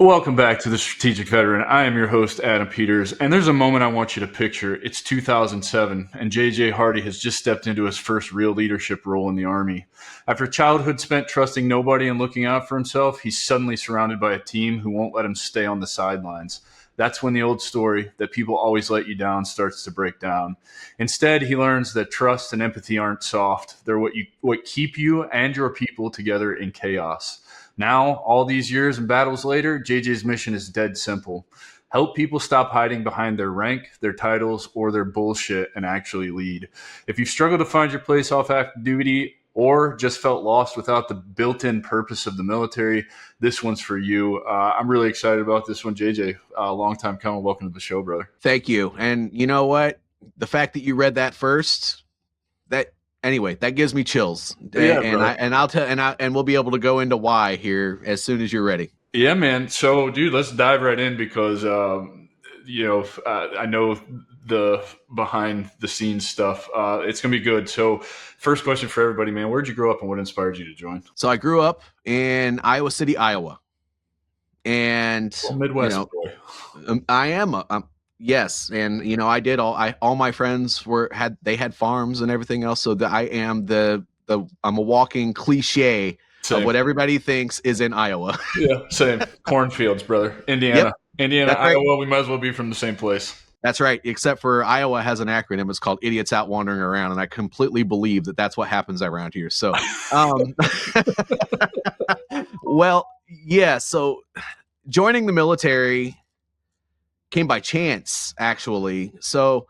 Welcome back to the Strategic Veteran. I am your host, Adam Peters, and there's a moment I want you to picture. It's 2007, and J.J. Hardy has just stepped into his first real leadership role in the Army. After childhood spent trusting nobody and looking out for himself, he's suddenly surrounded by a team who won't let him stay on the sidelines. That's when the old story that people always let you down starts to break down. Instead, he learns that trust and empathy aren't soft. They're what keep you and your people together in chaos. Now, all these years and battles later, JJ's mission is dead simple. Help people stop hiding behind their rank, their titles, or their bullshit and actually lead. If you've struggled to find your place off active duty or just felt lost without the built-in purpose of the military, this one's for you. I'm really excited about this one, JJ. Long time coming. Welcome to the show, brother. Thank you. And you know what? The fact that you read that first, that gives me chills. Yeah, and we'll be able to go into why here as soon as you're ready. Yeah, man. So, dude, let's dive right in because I know the behind the scenes stuff. It's gonna be good. So, first question for everybody, man. Where'd you grow up and what inspired you to join? So, I grew up in Iowa City, Iowa, and Midwest boy. I am. Yes, and I did all my friends had farms and everything else, so that I'm a walking cliche Same. of what everybody thinks is in Iowa. Yeah, same. Cornfields, brother. Indiana. Yep. Indiana, That's right. Iowa, we might as well be from the same place. That's right, except for Iowa has an acronym. It's called Idiots Out Wandering Around, and I completely believe that that's what happens around here. So, well, yeah, so joining the military came by chance, actually. So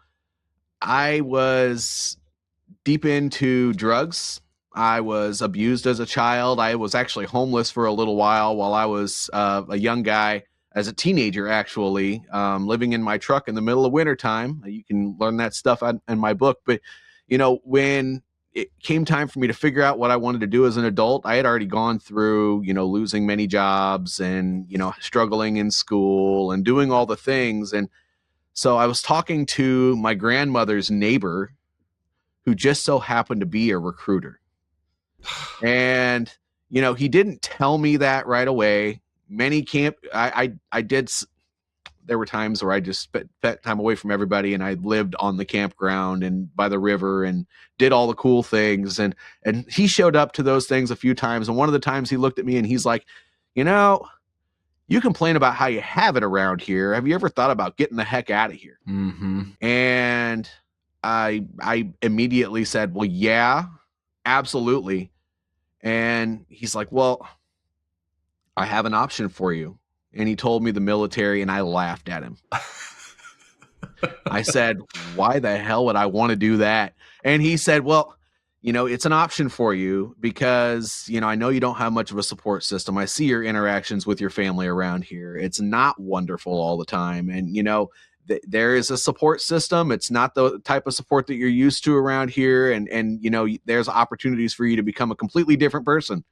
I was deep into drugs. I was abused as a child. I was actually homeless for a little while I was a young guy, as a teenager, actually, living in my truck in the middle of wintertime. You can learn that stuff in my book. But, when it came time for me to figure out what I wanted to do as an adult, I had already gone through, losing many jobs and, struggling in school and doing all the things. And so I was talking to my grandmother's neighbor, who just so happened to be a recruiter. And, he didn't tell me that right away. There were times where I just spent that time away from everybody, and I lived on the campground and by the river and did all the cool things. And he showed up to those things a few times. And one of the times he looked at me and he's like, you complain about how you have it around here. Have you ever thought about getting the heck out of here? Mm-hmm. And I immediately said, well, yeah, absolutely. And he's like, well, I have an option for you. And he told me the military, and I laughed at him. I said, why the hell would I want to do that? And he said, well, it's an option for you because, I know you don't have much of a support system. I see your interactions with your family around here. It's not wonderful all the time. And, there is a support system. It's not the type of support that you're used to around here. And there's opportunities for you to become a completely different person.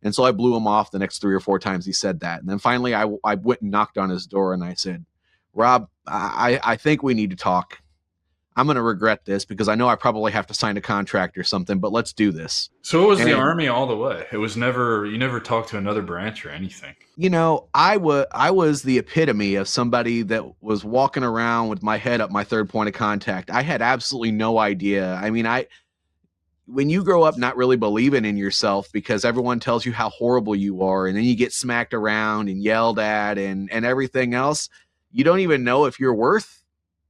And so I blew him off the next 3 or 4 times he said that. And then finally I went and knocked on his door and I said, Rob, I think we need to talk. I'm going to regret this because I know I probably have to sign a contract or something, but let's do this. So it was the Army all the way. It was you never talked to another branch or anything. I was the epitome of somebody that was walking around with my head up my third point of contact. I had absolutely no idea. I mean, when you grow up not really believing in yourself because everyone tells you how horrible you are, and then you get smacked around and yelled at and everything else, you don't even know if you're worth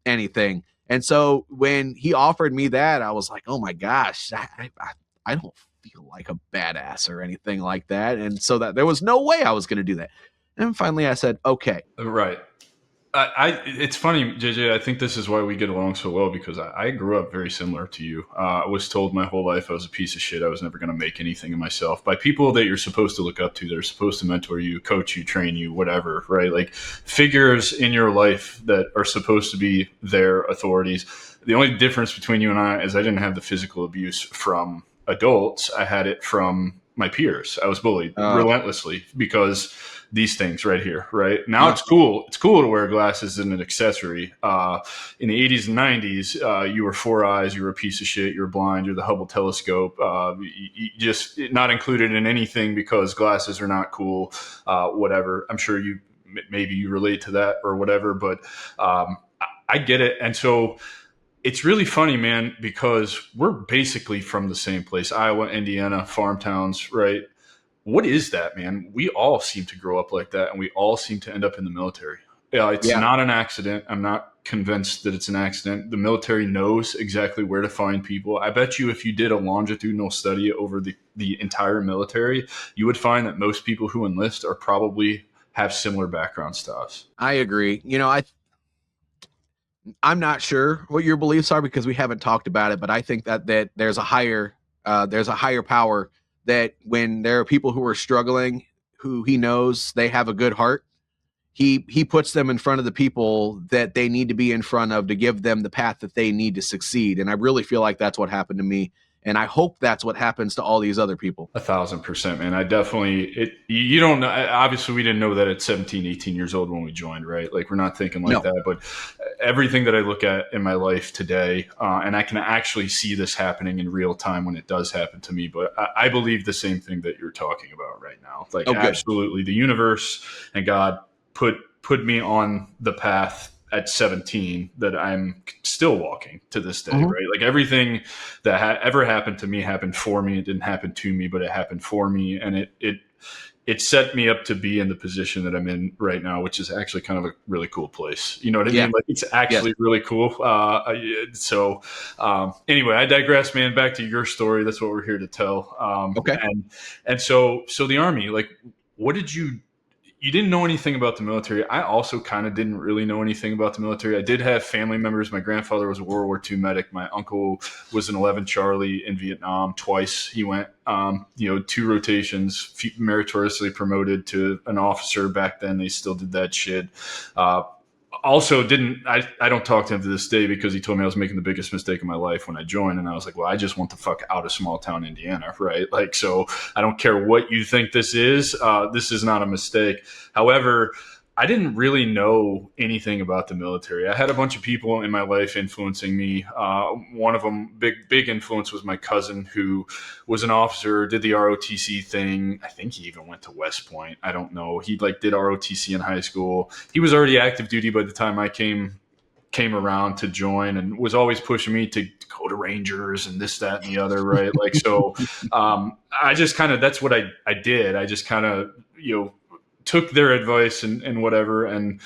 anything. And so when he offered me that, I was like, oh my gosh, I don't feel like a badass or anything like that. And so that there was no way I was going to do that. And finally I said, okay. Right. It's funny, JJ, I think this is why we get along so well because I grew up very similar to you. I was told my whole life I was a piece of shit. I was never going to make anything of myself by people that you're supposed to look up to. They're supposed to mentor you, coach you, train you, whatever, right? Like figures in your life that are supposed to be their authorities. The only difference between you and I is I didn't have the physical abuse from adults. I had it from my peers. I was bullied relentlessly because these things right here, right? Now it's cool. It's cool to wear glasses as an accessory. In the 80s and 90s, you were 4 eyes, you were a piece of shit, you're blind, you're the Hubble telescope. You just not included in anything because glasses are not cool, whatever. I'm sure you maybe you relate to that or whatever, but I get it. And so it's really funny, man, because we're basically from the same place, Iowa, Indiana, farm towns, right? What is that, man? We all seem to grow up like that, and we all seem to end up in the military. Yeah, it's Yeah. not an accident. I'm not convinced that it's an accident. The military knows exactly where to find people. I bet you if you did a longitudinal study over the entire military, you would find that most people who enlist are probably have similar backgrounds to us. I agree. I'm not sure what your beliefs are because we haven't talked about it, but I think that there's a higher power that when there are people who are struggling, who he knows they have a good heart, he puts them in front of the people that they need to be in front of to give them the path that they need to succeed. And I really feel like that's what happened to me. And I hope that's what happens to all these other people. 1,000%, man. I definitely, you don't know. Obviously, we didn't know that at 17, 18 years old when we joined, right? Like, we're not thinking like No. that. But everything that I look at in my life today, and I can actually see this happening in real time when it does happen to me. But I believe the same thing that you're talking about right now. Like, Oh, good. absolutely, the universe and God put me on the path at 17 that I'm still walking to this day, right? Like everything that ever happened to me happened for me. It didn't happen to me, but it happened for me. And it set me up to be in the position that I'm in right now, which is actually kind of a really cool place. You know what I mean? Like it's actually really cool. Anyway, I digress, man. Back to your story. That's what we're here to tell. Okay. And so the Army, like, what did you didn't know anything about the military. I also kind of didn't really know anything about the military. I did have family members. My grandfather was a World War II medic. My uncle was an 11 Charlie in Vietnam twice. He went, 2 rotations, meritoriously promoted to an officer. Back then, they still did that shit. Also I don't talk to him to this day because he told me I was making the biggest mistake of my life when I joined. And I was like, well, I just want the fuck out of small town Indiana, right? Like, so I don't care what you think this is not a mistake. However, I didn't really know anything about the military. I had a bunch of people in my life influencing me. One of them, big influence, was my cousin who was an officer, did the ROTC thing. I think he even went to West Point. I don't know. He did ROTC in high school. He was already active duty by the time I came around to join, and was always pushing me to go to Rangers and this, that, and the other, right? Like, so I just kind of, that's what I did. I just kind of, took their advice and whatever, and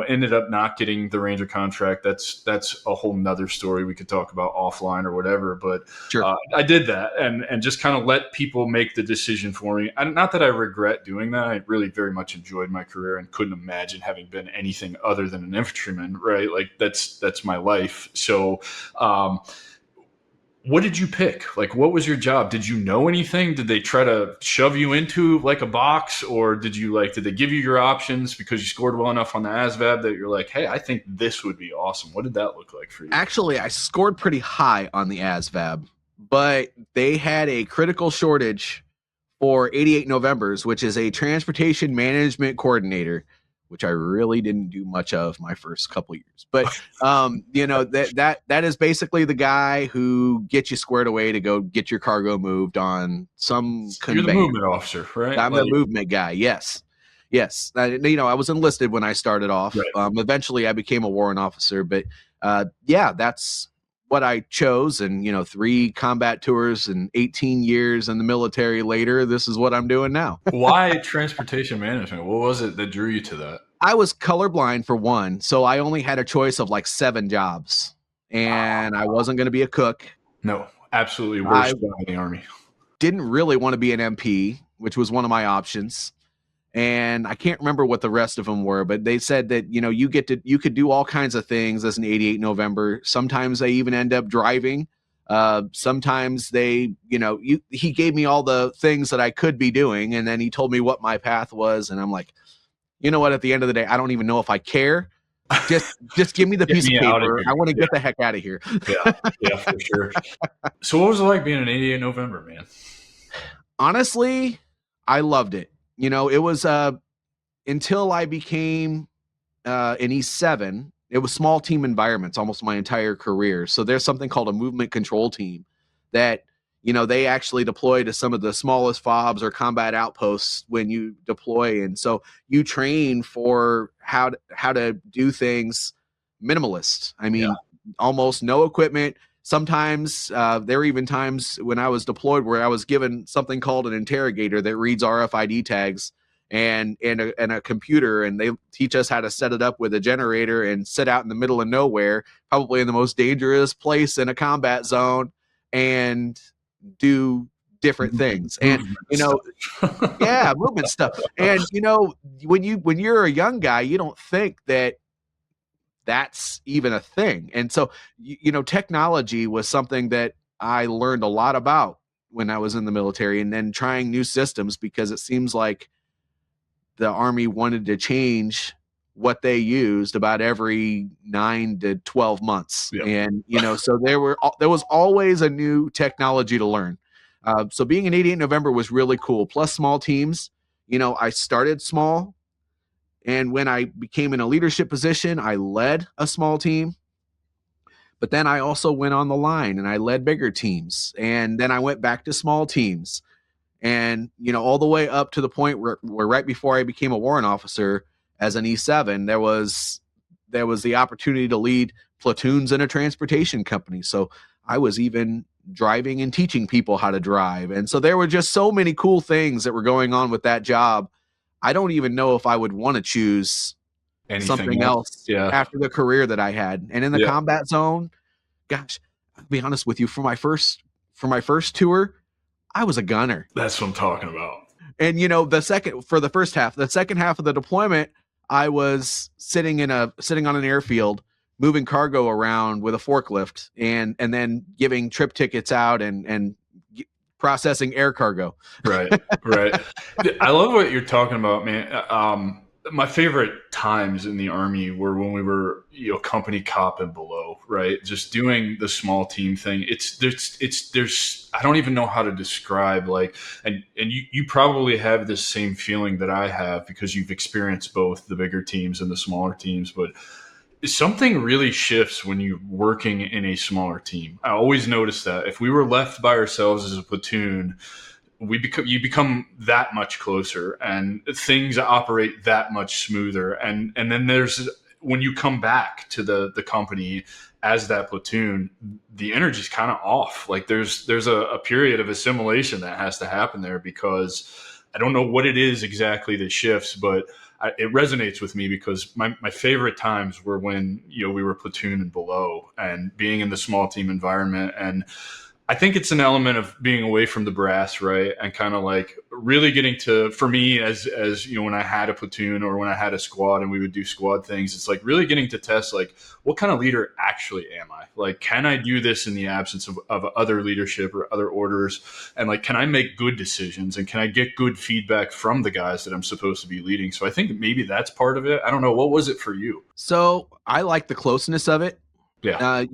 ended up not getting the Ranger contract. That's a whole nother story we could talk about offline or whatever. But Sure. I did that and just kind of let people make the decision for me. And not that I regret doing that. I really very much enjoyed my career and couldn't imagine having been anything other than an infantryman, right? Like that's my life. So, what did you pick? Like, what was your job? Did you know anything? Did they try to shove you into like a box, or did they give you your options because you scored well enough on the ASVAB that you're like, hey, I think this would be awesome? What did that look like for you? Actually, I scored pretty high on the ASVAB, but they had a critical shortage for 88 Novembers, which is a transportation management coordinator, which I really didn't do much of my first couple years. But that is basically the guy who gets you squared away to go get your cargo moved on some conveyor. You're the movement officer, right? I'm the movement guy. Yes. I was enlisted when I started off. Right. Eventually I became a warrant officer, but that's what I chose. And 3 combat tours and 18 years in the military later, this is what I'm doing now. Why transportation management? What was it that drew you to that? I was colorblind for one, so I only had a choice of like 7 jobs, and I wasn't going to be a cook. No, absolutely worst job in the Army. Didn't really want to be an MP, which was one of my options. And I can't remember what the rest of them were, but they said that, you could do all kinds of things as an 88 November. Sometimes they even end up driving. Sometimes he gave me all the things that I could be doing. And then he told me what my path was. And I'm like, you know what, at the end of the day, I don't even know if I care. Just give me the piece of paper. I want to get the heck out of here. Yeah, for sure. So what was it like being an 88 November, man? Honestly, I loved it. It was until I became an E7. It was small team environments almost my entire career. So there's something called a movement control team that, they actually deploy to some of the smallest FOBs or combat outposts when you deploy. And so you train for how to do things minimalist. I mean, almost no equipment. Sometimes there were even times when I was deployed where I was given something called an interrogator that reads RFID tags and a computer, and they teach us how to set it up with a generator and sit out in the middle of nowhere, probably in the most dangerous place in a combat zone, and do different things. And movement stuff. And when you're a young guy, you don't think that that's even a thing. And so technology was something that I learned a lot about when I was in the military, and then trying new systems, because it seems like the Army wanted to change what they used about every 9 to 12 months. Yep. And, so there was always a new technology to learn. So being an 88 November was really cool. Plus small teams. I started small, and when I became in a leadership position, I led a small team. But then I also went on the line and I led bigger teams. And then I went back to small teams. And, all the way up to the point where right before I became a warrant officer as an E7, there was the opportunity to lead platoons in a transportation company. So I was even driving and teaching people how to drive. And so there were just so many cool things that were going on with that job. I don't even know if I would want to choose something else after the career that I had. And in the combat zone, gosh, I'll be honest with you, for my first tour, I was a gunner. That's what I'm talking about. And the second half of the deployment, I was sitting on an airfield, moving cargo around with a forklift, and then giving trip tickets out and processing air cargo. Right. I love what you're talking about, man. My favorite times in the Army were when we were, company cop and below, right? Just doing the small team thing. There's I don't even know how to describe, and you probably have this same feeling that I have, because you've experienced both the bigger teams and the smaller teams, but something really shifts when you're working in a smaller team. I always notice that if we were left by ourselves as a platoon, you become that much closer, and things operate that much smoother. And then there's, when you come back to the company as that platoon, the energy's kind of off. Like there's a period of assimilation that has to happen there, because I don't know what it is exactly that shifts, but it resonates with me, because my favorite times were when, we were platoon and below, and being in the small team environment. And I think it's an element of being away from the brass, right? And kind of like really getting to, for me, as when I had a platoon or when I had a squad and we would do squad things, it's like really getting to test, like, what kind of leader actually am I? Like, can I do this in the absence of other leadership or other orders? And like, can I make good decisions, and can I get good feedback from the guys that I'm supposed to be leading? So I think maybe that's part of it. I don't know. What was it for you? So I like the closeness of it. Yeah.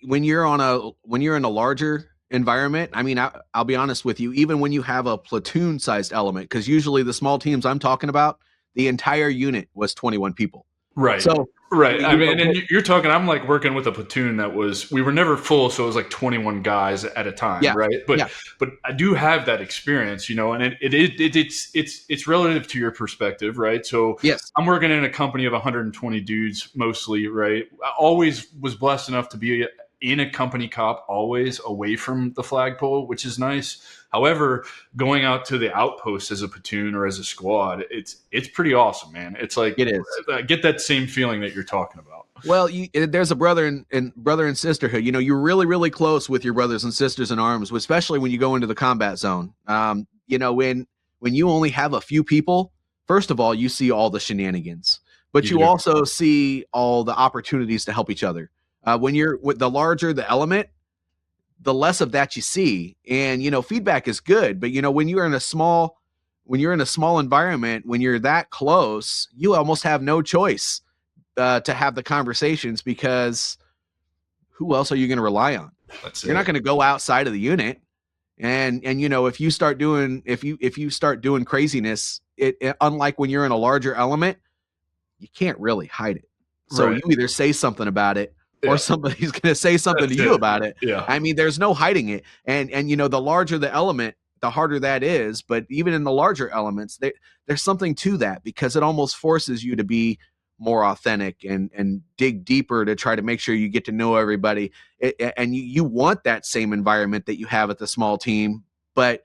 When you're in a larger environment, I mean, I'll be honest with you, even when you have a platoon sized element, because usually the small teams I'm talking about, the entire unit was 21 people. Right. So, right. I mean, and you're talking, I'm like working with a platoon we were never full. So it was like 21 guys at a time. Yeah, right. But I do have that experience, and it's relative to your perspective. Right. So yes, I'm working in a company of 120 dudes mostly. Right. I always was blessed enough to be in a company cop, always away from the flagpole, which is nice. However, going out to the outpost as a platoon or as a squad, it's pretty awesome, man. It's like, it is. I get that same feeling that you're talking about. Well, there's a brother and sisterhood. You're really, really close with your brothers and sisters in arms, especially when you go into the combat zone. When you only have a few people, first of all, you see all the shenanigans, but you also see all the opportunities to help each other. When you're with the larger the element, the less of that you see. And feedback is good, but when you're in a small environment, when you're that close, you almost have no choice to have the conversations, because who else are you going to rely on? You're not going to go outside of the unit. And if you start doing craziness, it unlike when you're in a larger element, you can't really hide it. So you either say something about it, or Yeah. somebody's going to say something to That's you it. about it. Yeah. I mean, there's no hiding it. And the larger the element, the harder that is. But even in the larger elements, there's something to that, because it almost forces you to be more authentic and dig deeper to try to make sure you get to know everybody. And you want that same environment that you have at the small team, but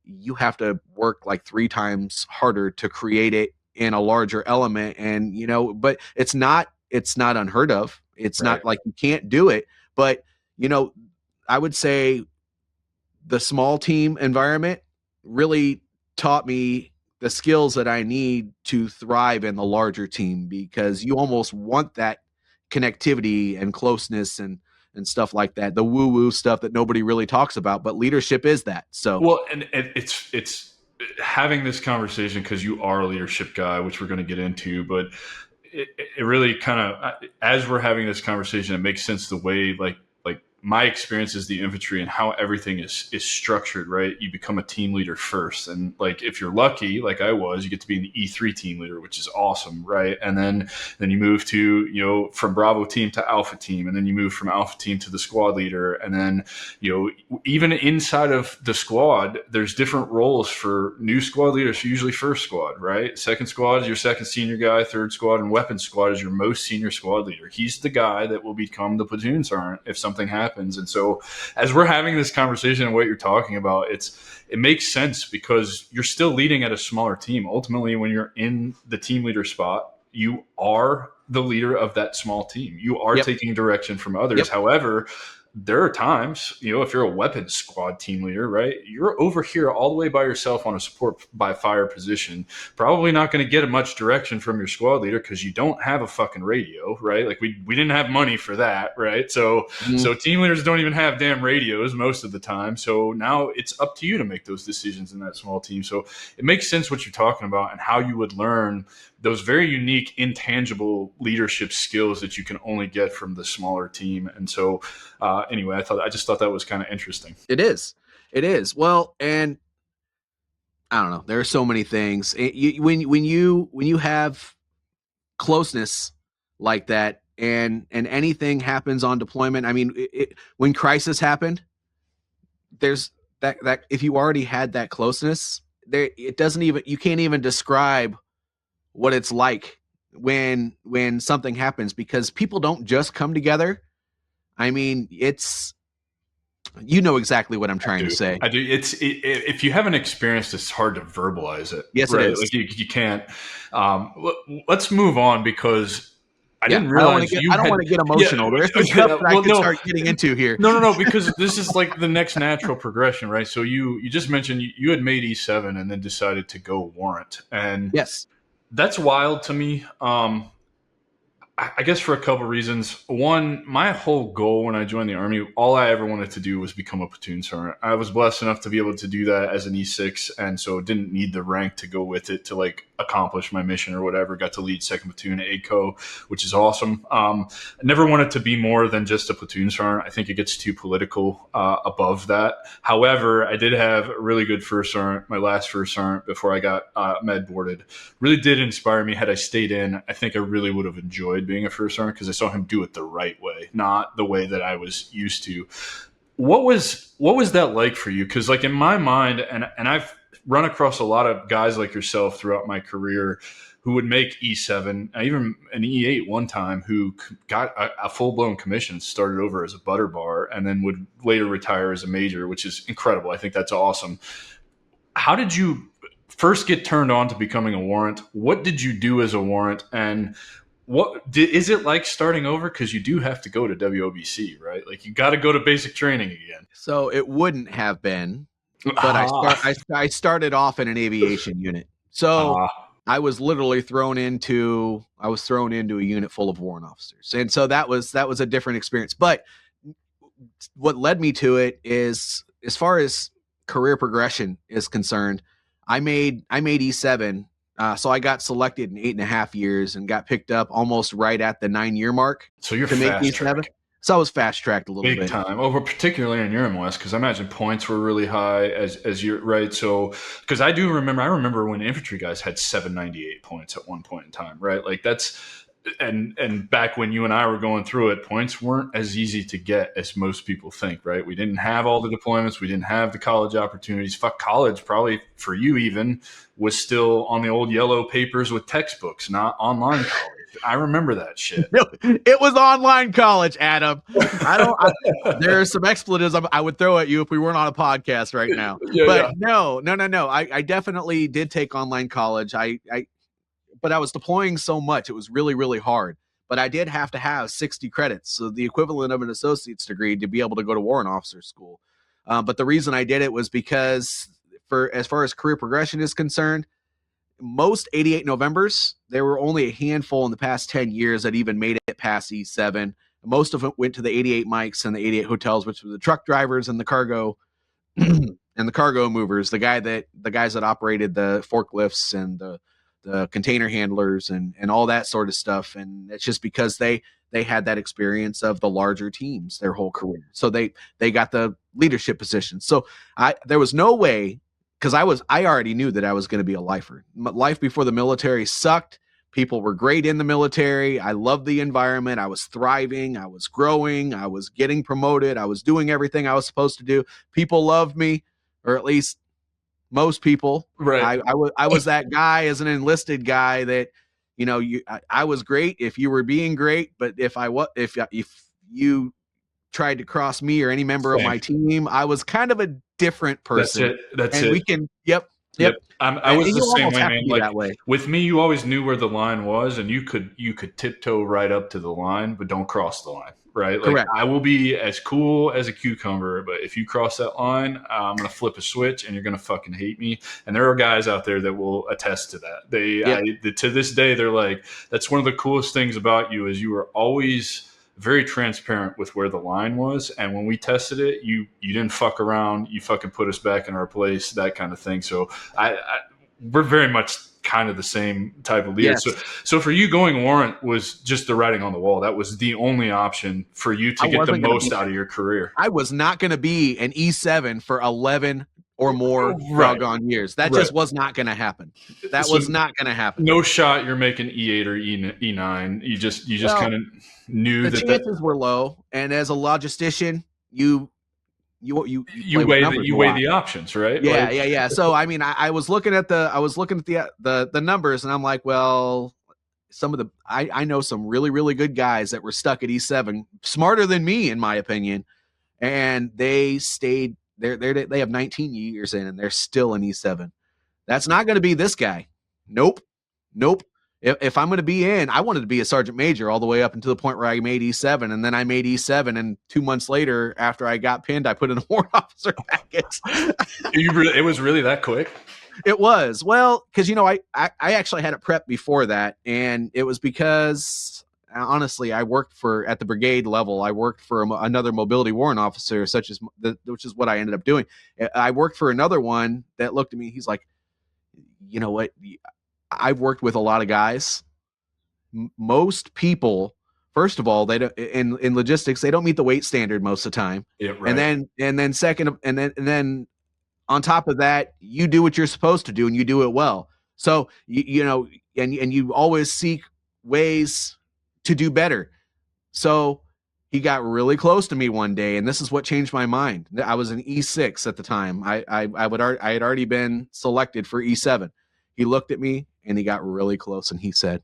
you have to work like 3 times harder to create it in a larger element. And but it's not unheard of. It's Right. not like you can't do it. But you know I would say the small team environment really taught me the skills that I need to thrive in the larger team, because you almost want that connectivity and closeness and stuff like that. The woo woo stuff that nobody really talks about, but leadership is that. So Well, and it's having this conversation because you are a leadership guy, which we're going to get into, but it really kind of, as we're having this conversation, it makes sense the way like my experience is the infantry and how everything is structured, right? You become a team leader first, and like if you're lucky, like I was, you get to be an E3 team leader, which is awesome, right? And then you move to from Bravo team to Alpha team, and then you move from Alpha team to the squad leader, and then even inside of the squad, there's different roles for new squad leaders. Usually first squad, right? Second squad is your second senior guy. Third squad and weapons squad is your most senior squad leader. He's the guy that will become the platoon sergeant if something happens. And so as we're having this conversation and what you're talking about, it makes sense because you're still leading at a smaller team. Ultimately, when you're in the team leader spot, you are the leader of that small team. You are yep, taking direction from others. yep, However, there are times, if you're a weapons squad team leader, right, you're over here all the way by yourself on a support by fire position, probably not going to get much direction from your squad leader because you don't have a fucking radio, right? Like we didn't have money for that, right? So team leaders don't even have damn radios most of the time. So now it's up to you to make those decisions in that small team. So it makes sense what you're talking about and how you would learn those very unique, intangible leadership skills that you can only get from the smaller team. And so, anyway, I just thought that was kind of interesting. it is. Well, and I don't know. There are so many things. When you have closeness like that, and anything happens on deployment. I mean, when crisis happened, there's that if you already had that closeness, there it doesn't even you can't even describe what it's like when something happens, because people don't just come together. I mean, exactly what I'm trying to say. I do. If you haven't experienced, it's hard to verbalize it, Yes, it right? is. Like you can't. Let's move on because I Yeah, didn't I don't want realize to get you I don't had. want to get Yeah, emotional. There's some stuff that I well, could no, start getting into here. no, because this is like the next natural progression, right? So you just mentioned you had made E7 and then decided to go warrant, and Yes. that's wild to me. I guess for a couple of reasons. One, my whole goal when I joined the Army, all I ever wanted to do was become a platoon sergeant. I was blessed enough to be able to do that as an E6, and so didn't need the rank to go with it to like accomplish my mission or whatever. Got to lead 2nd Platoon ACO, which is awesome. I never wanted to be more than just a platoon sergeant. I think it gets too political above that. However, I did have a really good first sergeant, my last first sergeant before I got med boarded. Really did inspire me. Had I stayed in, I think I really would have enjoyed being a first sergeant because I saw him do it the right way, not the way that I was used to. What was that like for you? Because like in my mind, and I've run across a lot of guys like yourself throughout my career who would make E7, even an E8 one time, who got a full blown commission, started over as a butter bar, and then would later retire as a major, which is incredible. I think that's awesome. How did you first get turned on to becoming a warrant? What did you do as a warrant, and is it like starting over? Because you do have to go to WOBC, right? Like you got to go to basic training again. So it wouldn't have been, but I started off in an aviation unit. So I was literally thrown into a unit full of warrant officers, and so that was a different experience. But what led me to it is, as far as career progression is concerned, I made E7. So I got selected in 8.5 years and got picked up almost right at the 9-year mark. So you're to make fast E7. track. So I was fast tracked a little Big bit. time. Over particularly in your MLS, because I imagine points were really high as you're right. So because I remember when infantry guys had 798 points at one point in time, right? Like that's and back when you and I were going through it, points weren't as easy to get as most people think, right? We didn't have all the deployments. We didn't have the college opportunities. Fuck, college, probably for you even, was still on the old yellow papers with textbooks, not online college. I remember that shit. No, it was online college, Adam. There are some expletives I would throw at you if we weren't on a podcast right now. But no. I definitely did take online college. But I was deploying so much. It was really, really hard. But I did have to have 60 credits, so the equivalent of an associate's degree, to be able to go to warrant officer school. But the reason I did it was because, as far as career progression is concerned, most 88 Novembers, there were only a handful in the past 10 years that even made it past E7. Most of it went to the 88 mics and the 88 hotels, which were the truck drivers and the cargo and the cargo movers, the guys that operated the forklifts and the container handlers and all that sort of stuff. And it's just because they had that experience of the larger teams their whole career. So they got the leadership position. So there was no way, because I already knew that I was going to be a lifer. Life before the military sucked. People were great in the military. I loved the environment. I was thriving. I was growing. I was getting promoted. I was doing everything I was supposed to do. People loved me, or at least most people. Right. I was that guy as an enlisted guy that, I was great if you were being great, but if you tried to cross me or any member of my team, I was kind of a different person. That's it. We can, yep. I was the same way, man. Like, that way. With me, you always knew where the line was, and you could tiptoe right up to the line, but don't cross the line. Right? Like, correct. I will be as cool as a cucumber, but if you cross that line, I'm going to flip a switch and you're going to fucking hate me. And there are guys out there that will attest to that. To this day, they're like, that's one of the coolest things about you is you were always very transparent with where the line was. And when we tested it, you didn't fuck around. You fucking put us back in our place, that kind of thing. So we're very much kind of the same type of leader. Yes. So for you, going warrant was just the writing on the wall. That was the only option for you to get the most out of your career. I was not going to be an E7 for 11 or more doggone years. That just was not going to happen. That was not going to happen. No shot you're making E8 or E9. You just kind of knew the chances were low. And as a logistician, you weigh the options, right? Yeah. So I mean, I was looking at the numbers, and I'm like, well, I know some really, really good guys that were stuck at E7, smarter than me, in my opinion, and they stayed there. They have 19 years in, and they're still in E7. That's not going to be this guy. Nope. If I'm going to be in, I wanted to be a sergeant major all the way up until the point where I made E7, and then I made E7, and 2 months later, after I got pinned, I put in a warrant officer packet. It was really that quick? It was. Well, because, I actually had it prepped before that, and it was because, honestly, I worked at the brigade level, I worked for another mobility warrant officer, which is what I ended up doing. I worked for another one that looked at me, he's like, you know what, I've worked with a lot of guys. Most people, first of all, they don't, in logistics, they don't meet the weight standard most of the time. Yeah, right. And then second, and then on top of that, you do what you're supposed to do, and you do it well. So and you always seek ways to do better. So he got really close to me one day, and this is what changed my mind. I was an E6 at the time. I had already been selected for E7. He looked at me and he got really close, and he said,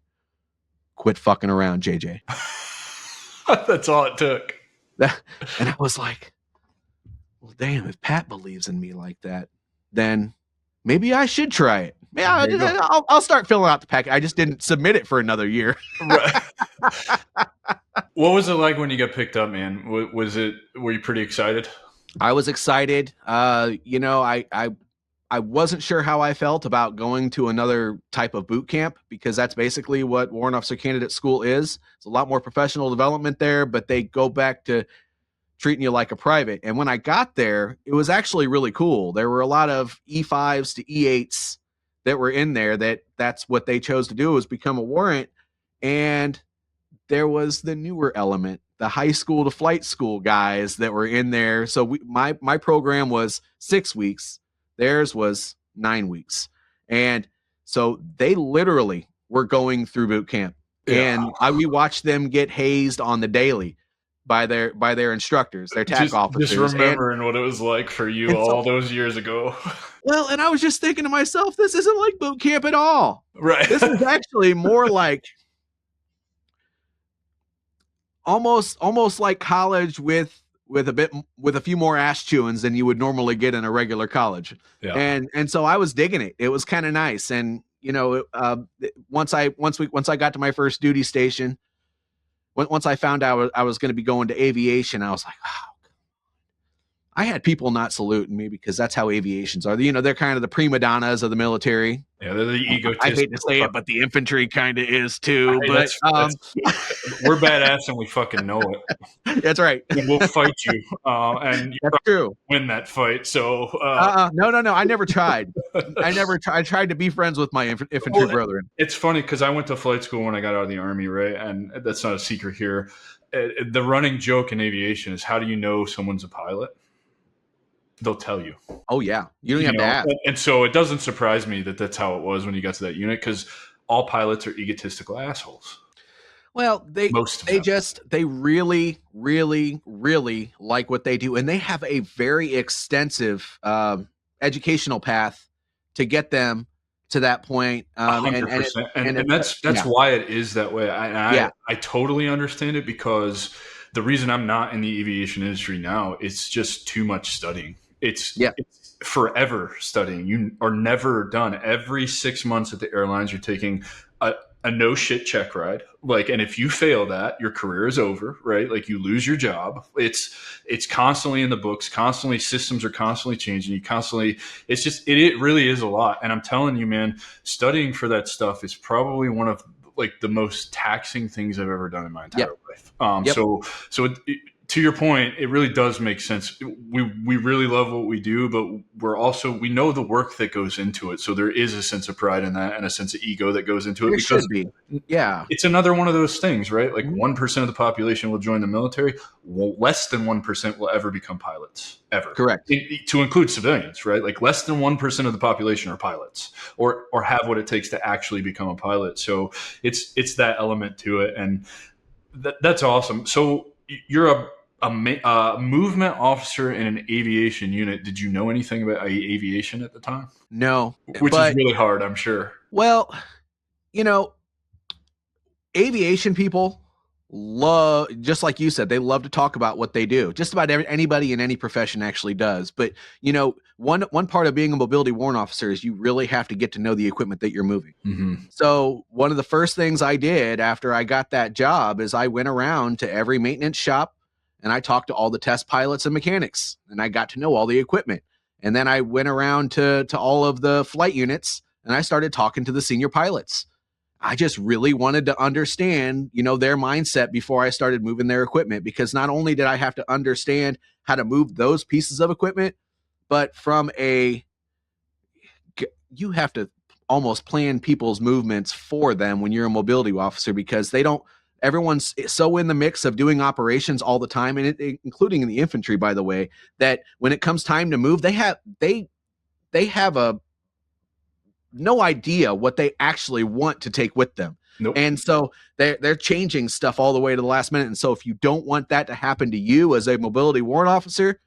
"Quit fucking around, JJ." That's all it took. And I was like, well, damn, if Pat believes in me like that, then maybe I should try it. Yeah, I'll start filling out the packet. I just didn't submit it for another year. Right. What was it like when you got picked up, man? Were you pretty excited? I was excited. I wasn't sure how I felt about going to another type of boot camp, because that's basically what Warrant Officer Candidate School is. It's a lot more professional development there, but they go back to treating you like a private. And when I got there, it was actually really cool. There were a lot of E5s to E8s that were in there that's what they chose to do, was become a warrant. And there was the newer element, the high school to flight school guys that were in there. So my program was 6 weeks. Theirs was 9 weeks. And so they literally were going through boot camp. Yeah. And we watched them get hazed on the daily by their instructors, their TAC Just officers. remembering what it was like for you And so, all those years ago. well, and I was just thinking to myself, this isn't like boot camp at all. Right. This is actually more like almost like college with a few more ass chewings than you would normally get in a regular college. Yeah. And so I was digging it. It was kind of nice. And once I got to my first duty station, once I found out I was going to be going to aviation, I was like, oh, I had people not saluting me because that's how aviations are. They're kind of the prima donnas of the military. Yeah, they're the egotistical. I hate to say it, but the infantry kind of is too. But we're badass and we fucking know it. That's right. And we'll fight you, and that's true. Win that fight. So no, I never tried. I tried to be friends with my infantry brethren. It's funny because I went to flight school when I got out of the Army, right? And that's not a secret here. The running joke in aviation is, how do you know someone's a pilot? They'll tell you. Oh yeah, you don't have to ask. And so it doesn't surprise me that that's how it was when you got to that unit, because all pilots are egotistical assholes. Well, they really, really, really like what they do, and they have a very extensive educational path to get them to that point. 100%. And that's why it is that way. I totally understand it, because the reason I'm not in the aviation industry now, it's just too much studying. It's forever studying. You are never done. Every 6 months at the airlines, you're taking a no shit check ride. And if you fail that, your career is over, right? Like, you lose your job. It's constantly in the books, constantly. Systems are constantly changing. It really is a lot. And I'm telling you, man, studying for that stuff is probably one of the most taxing things I've ever done in my entire life. So to your point, it really does make sense. We really love what we do, but we know the work that goes into it. So there is a sense of pride in that and a sense of ego that goes into it. It should be. Yeah. It's another one of those things, right? 1% of the population will join the military. Less than 1% will ever become pilots, ever. Correct. To include civilians, right? Less than 1% of the population are pilots or have what it takes to actually become a pilot. So it's that element to it. And that's awesome. So you're a movement officer in an aviation unit. Did you know anything about aviation at the time? No. Which is really hard, I'm sure. Well, aviation people love, just like you said, they love to talk about what they do. Just about anybody in any profession actually does. But, one part of being a mobility warrant officer is you really have to get to know the equipment that you're moving. Mm-hmm. So one of the first things I did after I got that job is I went around to every maintenance shop and I talked to all the test pilots and mechanics, and I got to know all the equipment. And then I went around to all of the flight units and I started talking to the senior pilots. I just really wanted to understand, their mindset before I started moving their equipment, because not only did I have to understand how to move those pieces of equipment, but you have to almost plan people's movements for them when you're a mobility officer, because everyone's so in the mix of doing operations all the time, and including in the infantry, by the way, that when it comes time to move, they have no idea what they actually want to take with them. Nope. And so they're changing stuff all the way to the last minute. And so if you don't want that to happen to you as a mobility warrant officer,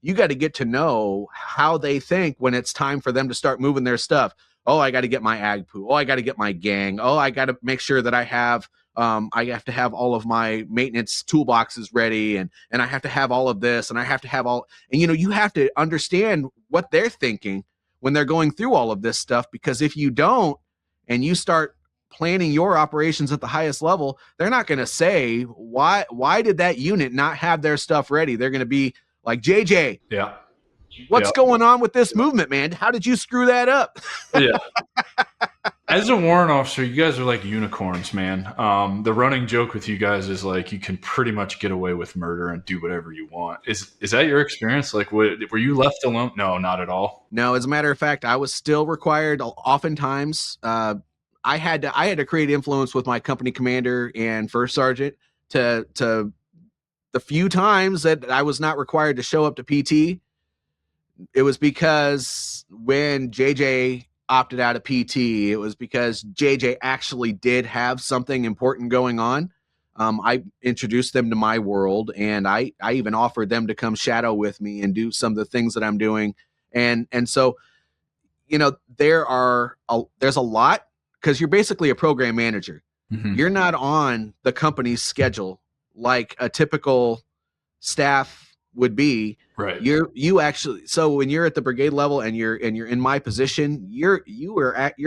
you got to get to know how they think when it's time for them to start moving their stuff. Oh, I got to get my ag poo. Oh, I got to get my gang. Oh, I got to make sure that I have to have all of my maintenance toolboxes ready, and I have to have all of this, and I have to have all, and you have to understand what they're thinking when they're going through all of this stuff, because if you don't, and you start planning your operations at the highest level, they're not going to say, why did that unit not have their stuff ready? They're going to be like, JJ, what's going on with this movement, man? How did you screw that up? Yeah. As a warrant officer, you guys are like unicorns, man. The running joke with you guys is you can pretty much get away with murder and do whatever you want. Is that your experience? Were you left alone? No, not at all. No, as a matter of fact, I was still required. Oftentimes, I had to create influence with my company commander and first sergeant to the few times that I was not required to show up to PT. It was because when JJ opted out of PT. It was because JJ actually did have something important going on. I introduced them to my world, and I even offered them to come shadow with me and do some of the things that I'm doing. And so, there's a lot, because you're basically a program manager. Mm-hmm. You're not on the company's schedule like a typical staff would be. Right. You actually, so when you're at the brigade level and you're in my position, your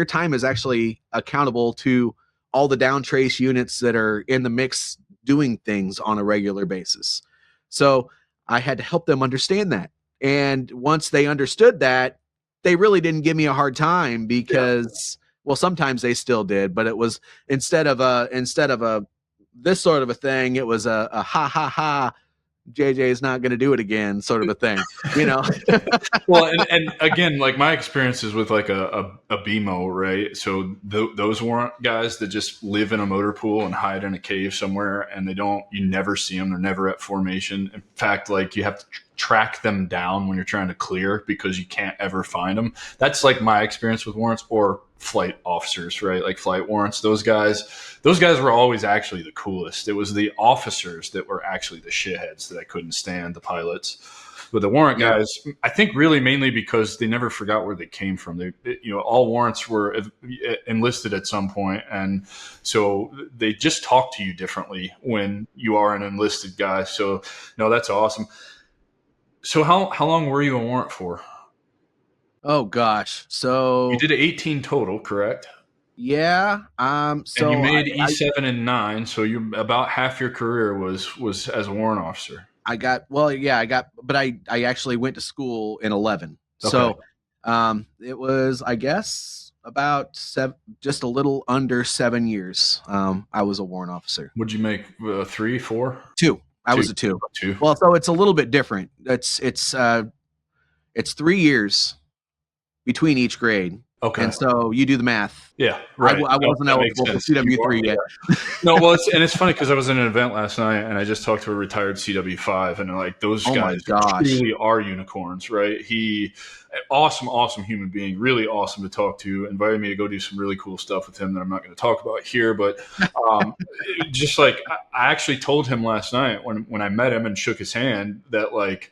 time is actually accountable to all the down trace units that are in the mix doing things on a regular basis. So I had to help them understand that. And once they understood that, they really didn't give me a hard time, because well, sometimes they still did, but it was instead of a this sort of a thing, it was a ha ha ha, JJ is not going to do it again sort of a thing, Well, and again, like my experiences with like a BMO, right? So those weren't guys that just live in a motor pool and hide in a cave somewhere, and you never see them. They're never at formation. In fact, like you have to track them down when you're trying to clear, because you can't ever find them. That's like my experience with warrants or flight officers, right? Like flight warrants. Those guys were always actually the coolest. It was the officers that were actually the shitheads that I couldn't stand, the pilots. But the warrant guys, I think really mainly because they never forgot where they came from. All warrants were enlisted at some point, and so they just talk to you differently when you are an enlisted guy. So, no, that's awesome. So how long were you a warrant for? Oh gosh, so You did 18 total, correct? yeah. And So you made E7 and 9, so you about half your career was as a warrant officer. but I actually went to school in 11. Okay. So it was, I guess, about just a little under 7 years. I was a warrant officer. Would you make 3, 4? 2. I was a 2. 2. Well, so it's a little bit different. It's 3 years between each grade. Okay. And so you do the math. Yeah, right. I wasn't eligible for CW3 yet. No, well, it's funny because I was in an event last night and I just talked to a retired CW5, and like those guys truly are unicorns, right? Awesome human being, really awesome to talk to. Invited me to go do some really cool stuff with him that I'm not going to talk about here, but just like I actually told him last night when I met him and shook his hand that like,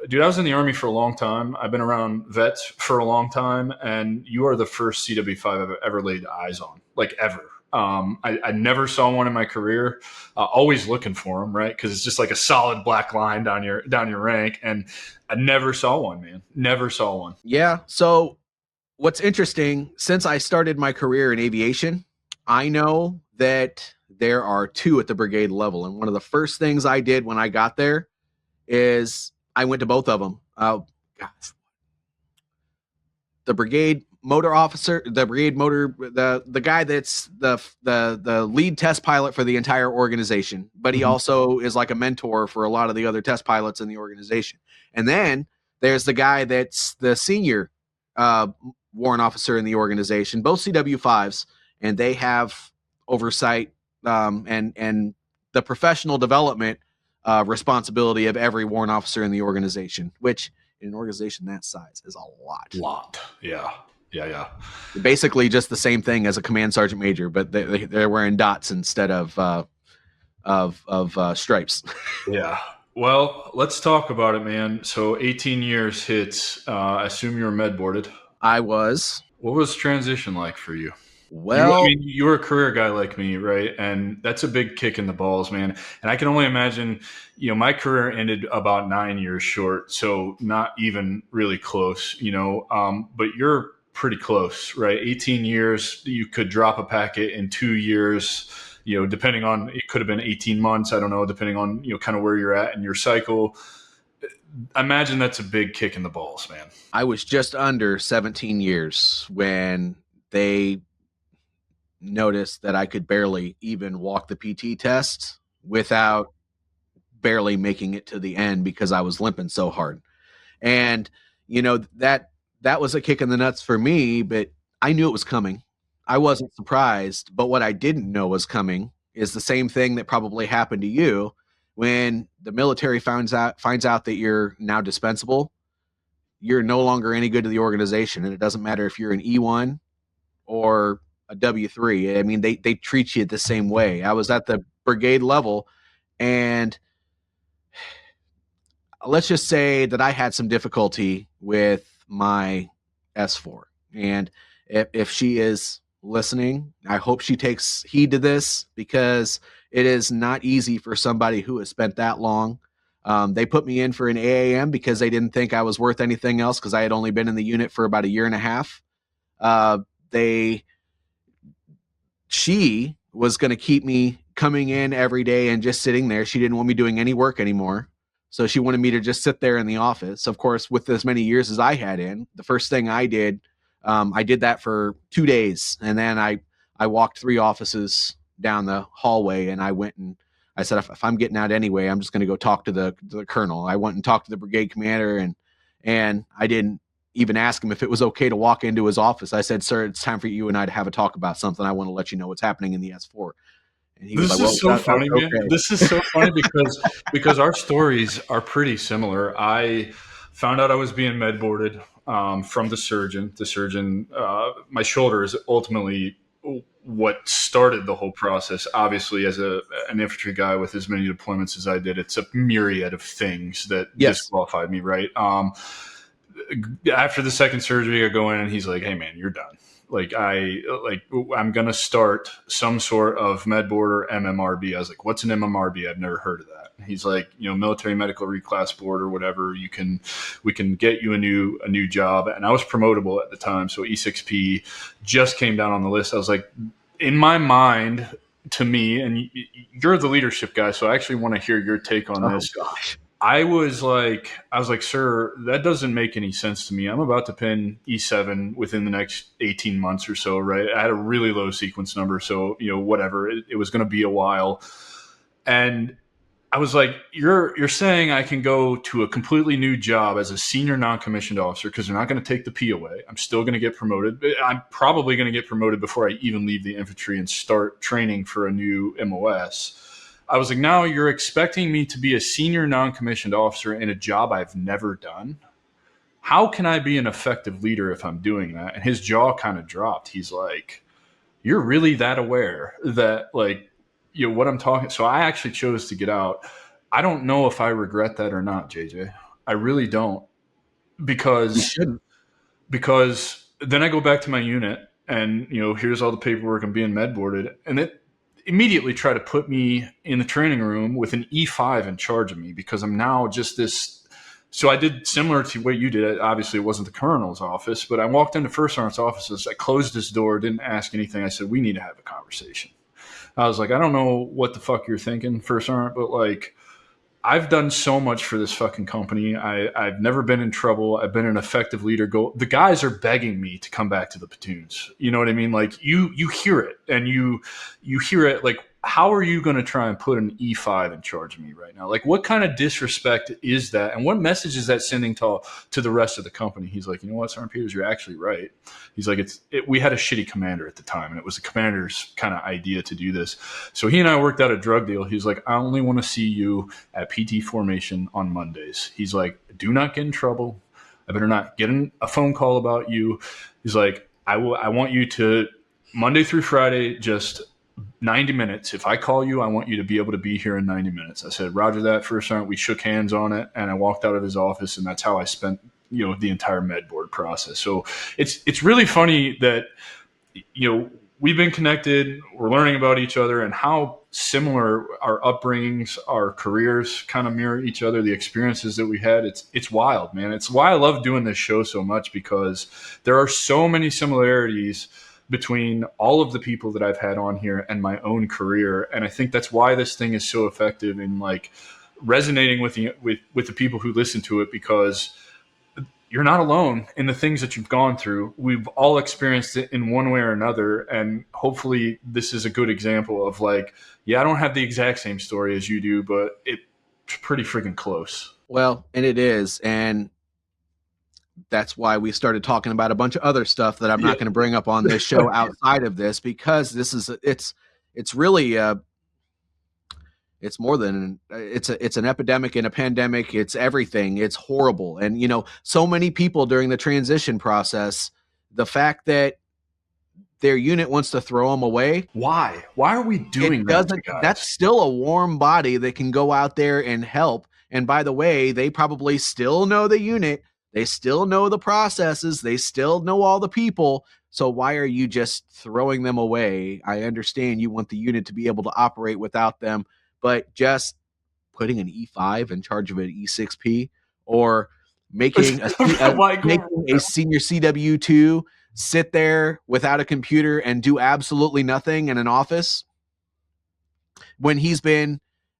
dude, I was in the Army for a long time. I've been around vets for a long time, and you are the first CW5 I've ever laid eyes on, like ever. I never saw one in my career. Always looking for them, right? Because it's just like a solid black line down your rank, and I never saw one, man. Never saw one. Yeah. So what's interesting, since I started my career in aviation, I know that there are 2 at the brigade level, and one of the first things I did when I got there is I went to both of them. Gosh. The brigade motor officer, the guy that's the lead test pilot for the entire organization, but he also is like a mentor for a lot of the other test pilots in the organization. And then there's the guy that's the senior warrant officer in the organization, both CW5s, and they have oversight and the professional development responsibility of every warrant officer in the organization, which in an organization that size is a lot. Yeah. Basically just the same thing as a command sergeant major, but they're wearing dots instead of stripes. Yeah. Well, let's talk about it, man. So 18 years hits. I assume you were med boarded. I was. What was transition like for you? Well, you were a career guy like me, right? And that's a big kick in the balls, man. And I can only imagine, my career ended about 9 years short, so not even really close, but you're pretty close, right? 18 years, you could drop a packet in 2 years, depending on, it could have been 18 months. I don't know, depending on, kind of where you're at in your cycle. I imagine that's a big kick in the balls, man. I was just under 17 years when they noticed that I could barely even walk the PT test without barely making it to the end because I was limping so hard. And, that was a kick in the nuts for me, but I knew it was coming. I wasn't surprised, but what I didn't know was coming is the same thing that probably happened to you when the military finds out that you're now dispensable. you're no longer any good to the organization. And it doesn't matter if you're an E1 or a W3. I mean, they treat you the same way. I was at the brigade level, and let's just say that I had some difficulty with my S4. And if she is listening, I hope she takes heed to this, because it is not easy for somebody who has spent that long. They put me in for an AAM because they didn't think I was worth anything else, because I had only been in the unit for about a year and a half. She was going to keep me coming in every day and just sitting there. She didn't want me doing any work anymore. So she wanted me to just sit there in the office. Of course, with as many years as I had in, the first thing I did that for 2 days. And then I walked 3 offices down the hallway, and I went and I said, if I'm getting out anyway, I'm just going to go talk to the colonel. I went and talked to the brigade commander, and I didn't even ask him if it was okay to walk into his office. I said, sir, it's time for you and I to have a talk about something. I want to let you know what's happening in the S4. And he was This like, is so funny, man. okay. This is so funny because our stories are pretty similar. I found out I was being med boarded from the surgeon. The surgeon, my shoulder is ultimately what started the whole process. Obviously, as an infantry guy with as many deployments as I did, it's a myriad of things that disqualified me, right? After the second surgery, I go in and he's like, "Hey, man, you're done. I'm going to start some sort of med board or MMRB." I was like, "What's an MMRB? I've never heard of that." He's like, military medical reclass board or whatever. We can get you a new job. And I was promotable at the time. So E6P just came down on the list. I was like, in my mind, to me, and you're the leadership guy, so I actually want to hear your take on this. Gosh. I was like, sir, that doesn't make any sense to me. I'm about to pin E7 within the next 18 months or so, right? I had a really low sequence number, so whatever. It was going to be a while, and I was like, you're saying I can go to a completely new job as a senior non-commissioned officer because they're not going to take the P away. I'm still going to get promoted. I'm probably going to get promoted before I even leave the infantry and start training for a new MOS. I was like, now you're expecting me to be a senior non-commissioned officer in a job I've never done? How can I be an effective leader if I'm doing that? And his jaw kind of dropped. He's like, you're really that aware that, like, what I'm talking. So I actually chose to get out. I don't know if I regret that or not, JJ. I really don't, because then I go back to my unit and, here's all the paperwork. I'm being med boarded, and it immediately try to put me in the training room with an E5 in charge of me, because I'm now just this. So I did similar to what you did. Obviously, it wasn't the colonel's office, but I walked into First Sergeant's offices. I closed his door, didn't ask anything. I said, we need to have a conversation. I was like, I don't know what the fuck you're thinking, First Sergeant, but like, I've done so much for this fucking company. I've never been in trouble. I've been an effective leader. The guys are begging me to come back to the platoons. You know what I mean? Like, you hear it, and you hear it. Like, how are you going to try and put an E5 in charge of me right now? Like, what kind of disrespect is that? And what message is that sending to the rest of the company? He's like, you know what, Sergeant Peters, you're actually right. He's like, we had a shitty commander at the time, and it was the commander's kind of idea to do this. So he and I worked out a drug deal. He's like, I only want to see you at PT formation on Mondays. He's like, do not get in trouble. I better not get a phone call about you. He's like, I want you to Monday through Friday, just 90 minutes. If I call you, I want you to be able to be here in 90 minutes. I said, Roger that, First Sergeant. We shook hands on it, and I walked out of his office, and that's how I spent, the entire med board process. So it's really funny that, we've been connected, we're learning about each other, and how similar our upbringings, our careers kind of mirror each other, the experiences that we had. It's wild, man. It's why I love doing this show so much, because there are so many similarities between all of the people that I've had on here and my own career. And I think that's why this thing is so effective in, like, resonating with the people who listen to it, because you're not alone in the things that you've gone through. We've all experienced it in one way or another. And hopefully this is a good example of, like, yeah, I don't have the exact same story as you do, but it's pretty freaking close. Well, and it is. And that's why we started talking about a bunch of other stuff that I'm not going to bring up on this show outside of this, because this is, it's really, It's more than it's an epidemic and a pandemic. It's everything. It's horrible. And so many people during the transition process, the fact that their unit wants to throw them away, Why? Why are we doing it that to doesn't. That's guys? still a warm body that can go out there and help. And by the way, they probably still know the unit. They still know the processes. They still know all the people. So why are you just throwing them away? I understand you want the unit to be able to operate without them, but just putting an E5 in charge of an E6P, or making Like, making a senior CW2 sit there without a computer and do absolutely nothing in an office when he's been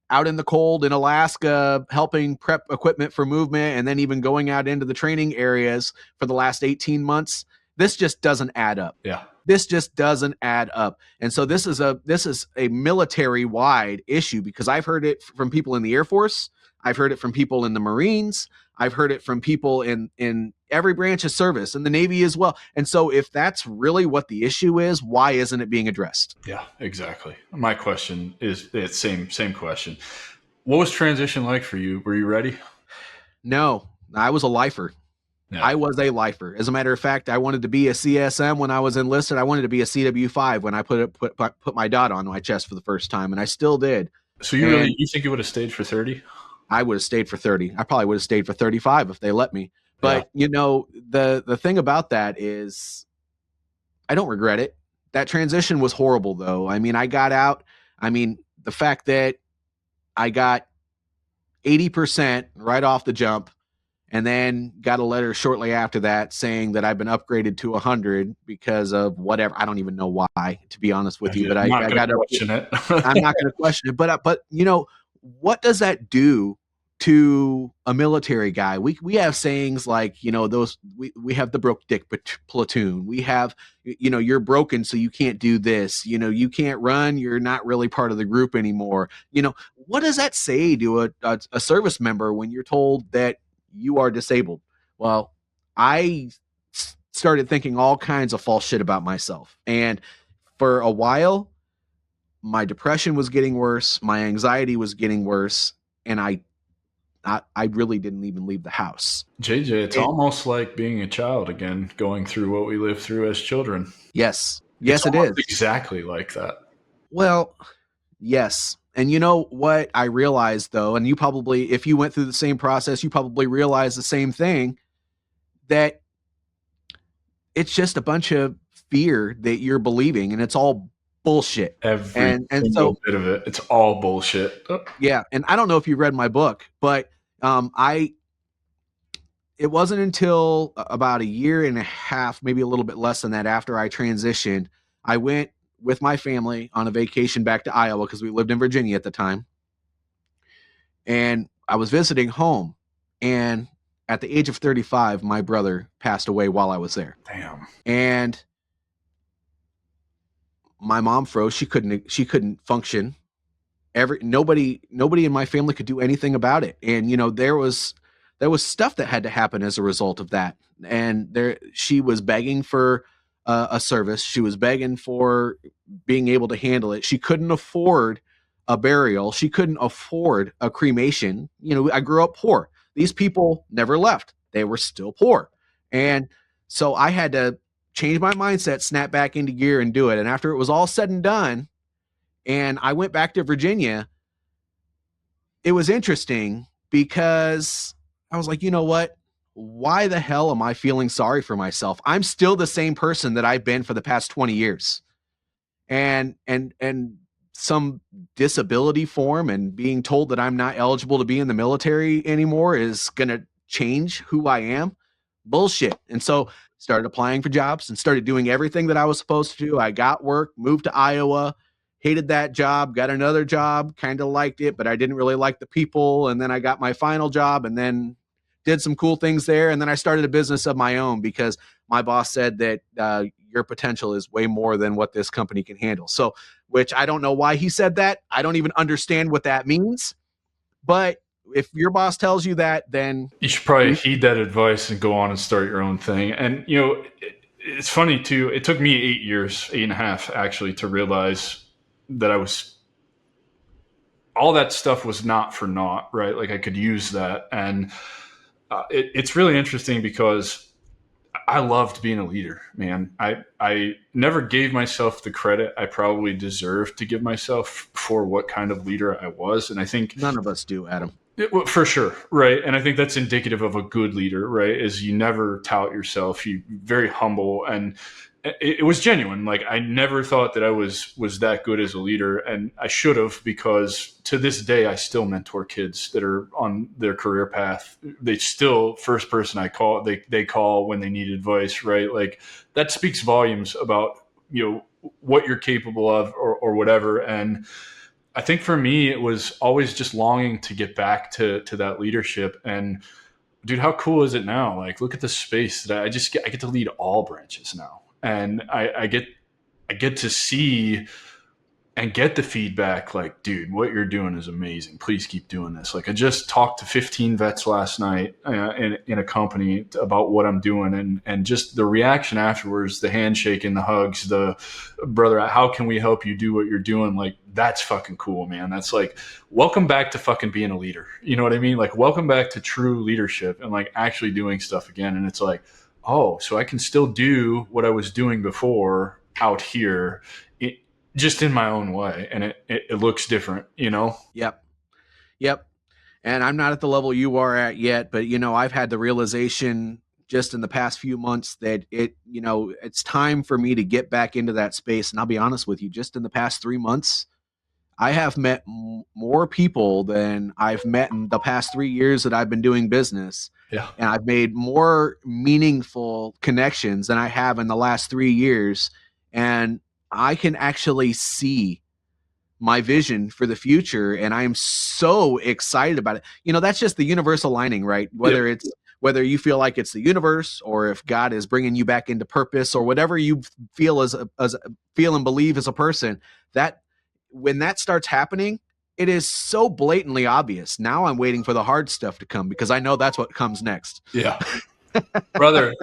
out in the cold in Alaska helping prep equipment for movement and then even going out into the training areas for the last 18 months. This just doesn't add up. yeah. This just doesn't add up. And so this is a military wide issue, because I've heard it from people in the Air Force, I've heard it from people in the Marines, I've heard it from people in every branch of service, in the Navy as well. And so if that's really what the issue is, why isn't it being addressed? Yeah, exactly. My question is it's same question. What was transition like for you? Were you ready? No, I was a lifer. Yeah. I was a lifer. As a matter of fact, I wanted to be a CSM when I was enlisted. I wanted to be a CW5 when I put my dot on my chest for the first time, and I still did. So And you think you would have stayed for 30? I would have stayed for 30. I probably would have stayed for 35 if they let me. But the thing about that is I don't regret it. That transition was horrible though. I mean, I got out. I mean, the fact that I got 80% right off the jump, and then got a letter shortly after that saying that I've been upgraded to 100 because of whatever. I don't even know why, to be honest with you, but I got to question it. I'm not going to question it. But what does that do to a military guy? We have sayings like, those we have the broke dick platoon. We have, you're broken, so you can't do this. You can't run. You're not really part of the group anymore. What does that say to a service member when you're told that you are disabled? Well, I started thinking all kinds of false shit about myself. And for a while, my depression was getting worse, my anxiety was getting worse, and I really didn't even leave the house. JJ, it's almost like being a child again, going through what we lived through as children. Yes, It's it is exactly like that. Well, yes. And you know what I realized though, and you probably, if you went through the same process, you probably realized the same thing, that it's just a bunch of fear that you're believing, and it's all bullshit. Every And single so bit of it. It's all bullshit. yeah, and I don't know if you read my book, but it wasn't until about a year and a half, maybe a little bit less than that, after I transitioned, I went with my family on a vacation back to Iowa, because we lived in Virginia at the time. And I was visiting home, and at the age of 35, my brother passed away while I was there. Damn. And my mom froze. She couldn't function. Nobody in my family could do anything about it. And there was stuff that had to happen as a result of that. And she was begging for a service. She was begging for being able to handle it. She couldn't afford a burial. She couldn't afford a cremation. I grew up poor. These people never left. They were still poor. And so I had to change my mindset, snap back into gear, and do it. And after it was all said and done, and I went back to Virginia, it was interesting because I was like, you know what? Why the hell am I feeling sorry for myself? I'm still the same person that I've been for the past 20 years. And some disability form and being told that I'm not eligible to be in the military anymore is going to change who I am. Bullshit. And so started applying for jobs and started doing everything that I was supposed to do. I got work, moved to Iowa, hated that job, got another job, kind of liked it, but I didn't really like the people. And then I got my final job and then did some cool things there. And then I started a business of my own because my boss said that your potential is way more than what this company can handle. So, which I don't know why he said that. I don't even understand what that means. But if your boss tells you that, then you should probably heed that advice and go on and start your own thing. And, it's funny too. It took me 8 years, 8.5 actually, to realize that I was all that stuff was not for naught, right? Like I could use that. And it's really interesting because I loved being a leader, man. I never gave myself the credit I probably deserved to give myself for what kind of leader I was. And I think None of us do, Adam. well, for sure, right? And I think that's indicative of a good leader, right? Is you never tout yourself, you very humble, and it was genuine. Like I never thought that I was that good as a leader, and I should have, because to this day I still mentor kids that are on their career path. They still first person I call, they call when they need advice, right? Like that speaks volumes about what you're capable of, or whatever. And I think for me, it was always just longing to get back to that leadership. And dude, how cool is it now? Like, look at the space that I get to lead all branches now, and I get to see and get the feedback like, dude, what you're doing is amazing. Please keep doing this. Like I just talked to 15 vets last night in a company about what I'm doing, and just the reaction afterwards, the handshake and the hugs, the brother, how can we help you do what you're doing? Like that's fucking cool, man. That's like, welcome back to fucking being a leader. You know what I mean? Like welcome back to true leadership and like actually doing stuff again. And it's like, oh, so I can still do what I was doing before out here, just in my own way, and it looks different, Yep. Yep. And I'm not at the level you are at yet, but I've had the realization just in the past few months that it's time for me to get back into that space. And I'll be honest with you, just in the past 3 months, I have met more people than I've met in the past 3 years that I've been doing business. Yeah. And I've made more meaningful connections than I have in the last 3 years. And I can actually see my vision for the future, and I'm so excited about it. That's just the universe aligning, right? Whether you feel like it's the universe, or if God is bringing you back into purpose, or whatever you feel as feel and believe as a person, that when that starts happening, it is so blatantly obvious. Now I'm waiting for the hard stuff to come, because I know that's what comes next. Yeah. Brother,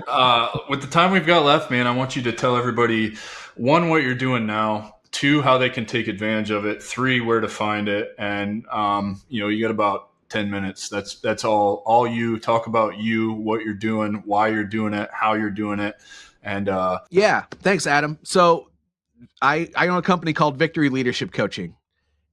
with the time we've got left, man, I want you to tell everybody, one, what you're doing now, two, how they can take advantage of it, three, where to find it. And, you got about 10 minutes. That's all you talk about, you, what you're doing, why you're doing it, how you're doing it. And, yeah, thanks, Adam. So I own a company called Victory Leadership Coaching.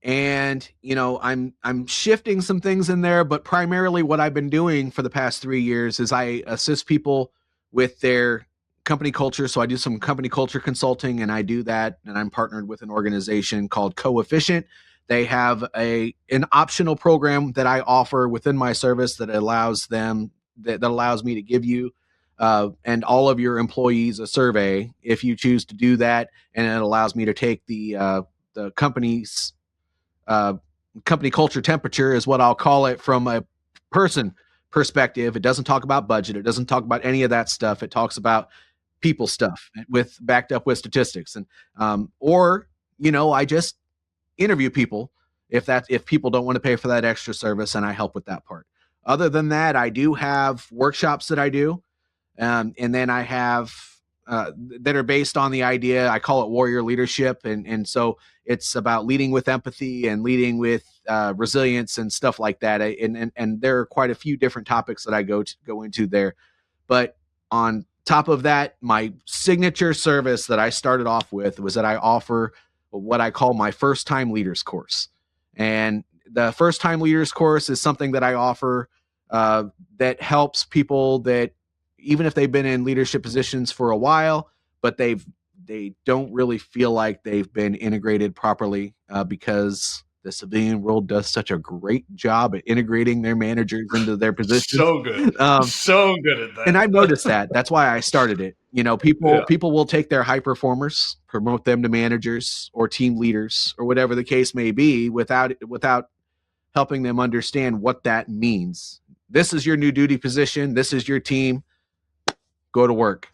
And, I'm shifting some things in there, but primarily what I've been doing for the past 3 years is I assist people with their company culture. So I do some company culture consulting, and I do that. And I'm partnered with an organization called Coefficient. They have an optional program that I offer within my service that allows me to give you and all of your employees a survey if you choose to do that. And it allows me to take the company's company culture temperature, is what I'll call it, from a person perspective. It doesn't talk about budget. It doesn't talk about any of that stuff. It talks about people stuff backed up with statistics. And I just interview people if people don't want to pay for that extra service, and I help with that part. Other than that, I do have workshops that I do. And then I have that are based on the idea, I call it warrior leadership. And so it's about leading with empathy and leading with resilience and stuff like that. And there are quite a few different topics that I go into there. But on top of that, my signature service that I started off with was that I offer what I call my first time leaders course. And the first time leaders course is something that I offer that helps people that, even if they've been in leadership positions for a while, but they don't really feel like they've been integrated properly because the civilian world does such a great job at integrating their managers into their positions. So good. So good at that. And I've noticed that. That's why I started it. People will take their high performers, promote them to managers or team leaders or whatever the case may be, without helping them understand what that means. This is your new duty position. This is your team. Go to work.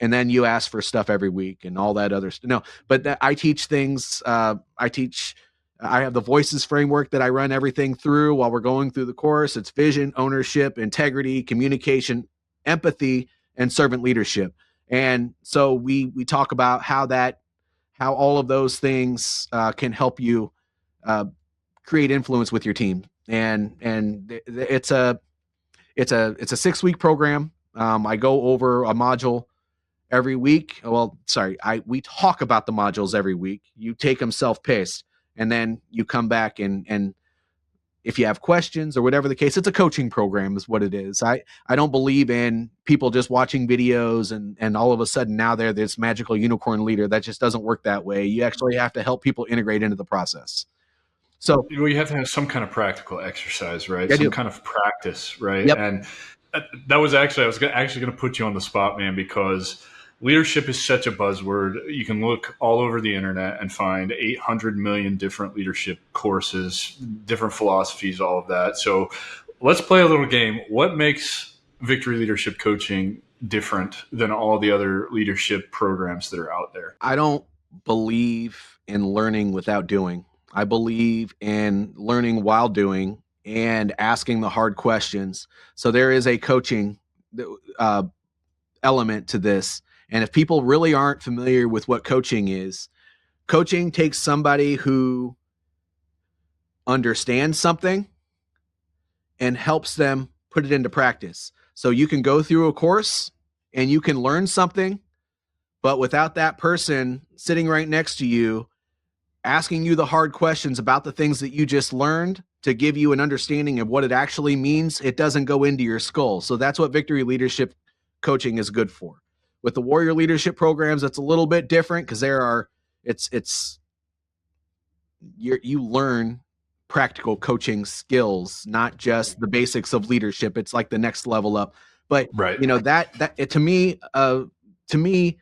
And then you ask for stuff every week and all that other stuff. No, but I teach things. I have the voices framework that I run everything through while we're going through the course. It's vision, ownership, integrity, communication, empathy, and servant leadership. And so we talk about how all of those things can help you create influence with your team. And it's a 6-week program. I go over a module every week. Well, sorry, we talk about the modules every week. You take them self-paced, and then you come back and if you have questions or whatever the case, it's a coaching program is what it is. I don't believe in people just watching videos and all of a sudden now they're this magical unicorn leader. That just doesn't work that way. You actually have to help people integrate into the process. So you have to have some kind of practical exercise, right? I Some do. kind of practice, right? Yep. And that was actually, I was actually going to put you on the spot, man, because leadership is such a buzzword. You can look all over the internet and find 800 million different leadership courses, different philosophies, all of that. So let's play a little game. What makes Victory Leadership Coaching different than all the other leadership programs that are out there? I don't believe in learning without doing. I believe in learning while doing and asking the hard questions. So there is a coaching element to this. And if people really aren't familiar with what coaching is, coaching takes somebody who understands something and helps them put it into practice. So you can go through a course and you can learn something, but without that person sitting right next to you, asking you the hard questions about the things that you just learned to give you an understanding of what it actually means, it doesn't go into your skull. So that's what Victory Leadership Coaching is good for. With the Warrior Leadership programs, it's a little bit different because you learn practical coaching skills, not just the basics of leadership. It's like the next level up. But right. To me,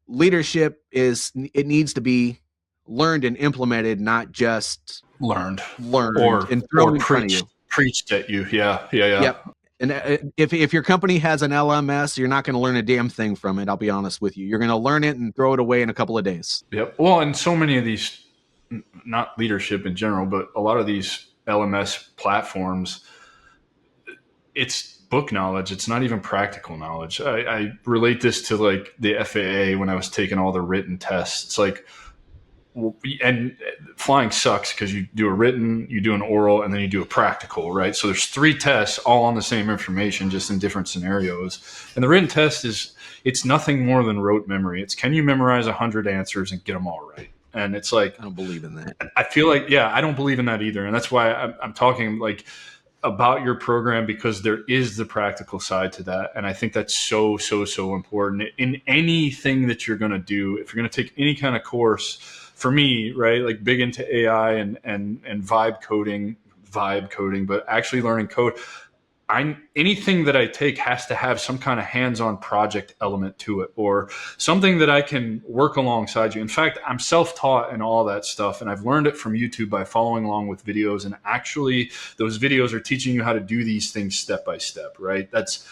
leadership it needs to be learned and implemented, not just learned or and thrown in front of you. Preached at you. Yeah. Yep. And if your company has an LMS, you're not going to learn a damn thing from it. I'll be honest with you. You're going to learn it and throw it away in a couple of days. Yep. Well, and so many of these, not leadership in general, but a lot of these LMS platforms, it's book knowledge. It's not even practical knowledge. I relate this to like the FAA when I was taking all the written tests. It's like, and flying sucks because you do a written, you do an oral, and then you do a practical, right? So there's 3 tests all on the same information, just in different scenarios. And the written test it's nothing more than rote memory. It's, can you memorize 100 answers and get them all right? And it's like, I don't believe in that. I feel like, I don't believe in that either. And that's why I'm talking like about your program, because there is the practical side to that. And I think that's so important in anything that you're going to do. If you're going to take any kind of course, for me, right, like big into AI and vibe coding, but actually learning code, anything that I take has to have some kind of hands-on project element to it, or something that I can work alongside you. In fact, I'm self-taught in all that stuff, and I've learned it from YouTube by following along with videos. And actually, those videos are teaching you how to do these things step by step, right? That's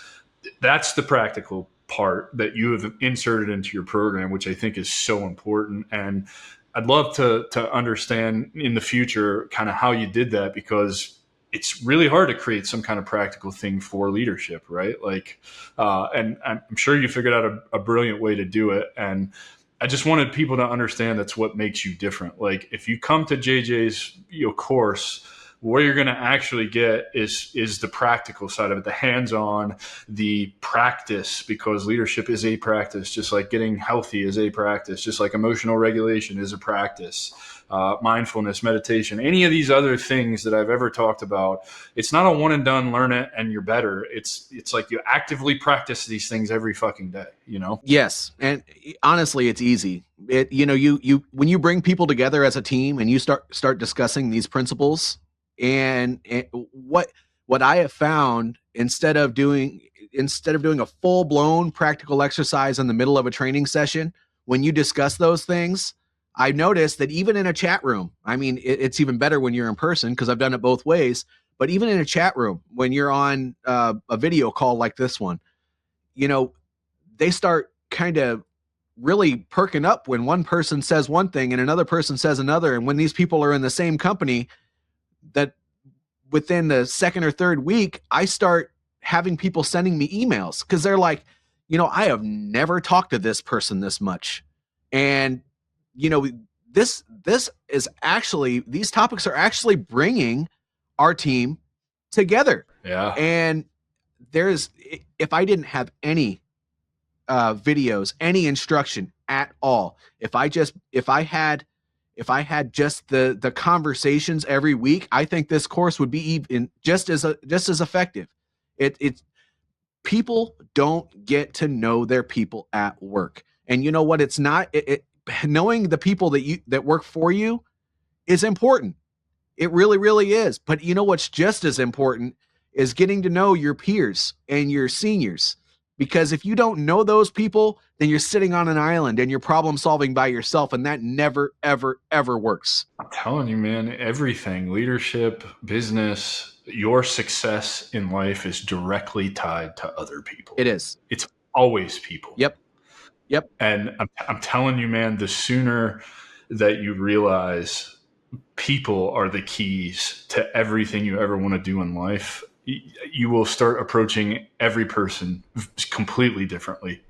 the practical part that you have inserted into your program, which I think is so important. And I'd love to understand in the future kind of how you did that, because it's really hard to create some kind of practical thing for leadership, right? Like, and I'm sure you figured out a brilliant way to do it. And I just wanted people to understand that's what makes you different. Like, if you come to JJ's course, what you're going to actually get is the practical side of it, the hands-on, the practice, because leadership is a practice, just like getting healthy is a practice, just like emotional regulation is a practice, mindfulness, meditation, any of these other things that I've ever talked about. It's not a one and done, learn it and you're better. It's like you actively practice these things every fucking day, Yes. And honestly, it's easy. You when you bring people together as a team and you start discussing these principles, and what I have found, instead of doing a full-blown practical exercise in the middle of a training session, when you discuss those things, I've noticed that even in a chat room, I mean, it's even better when you're in person because I've done it both ways, but even in a chat room, when you're on a video call like this one, they start kind of really perking up when one person says one thing and another person says another. And when these people are in the same company, that within the second or third week, I start having people sending me emails because they're like, I have never talked to this person this much. And, this is actually, these topics are actually bringing our team together. Yeah. And if I didn't have any videos, any instruction at all, if I had just the conversations every week, I think this course would be even just as effective. It's people don't get to know their people at work. And you know what? It's not knowing the people that work for you is important. It really, really is. But you know what's just as important is getting to know your peers and your seniors. Because if you don't know those people, then you're sitting on an island and you're problem solving by yourself. And that never, ever, ever works. I'm telling you, man, everything, leadership, business, your success in life is directly tied to other people. It is. It's always people. Yep. And I'm telling you, man, the sooner that you realize people are the keys to everything you ever want to do in life, you will start approaching every person completely differently,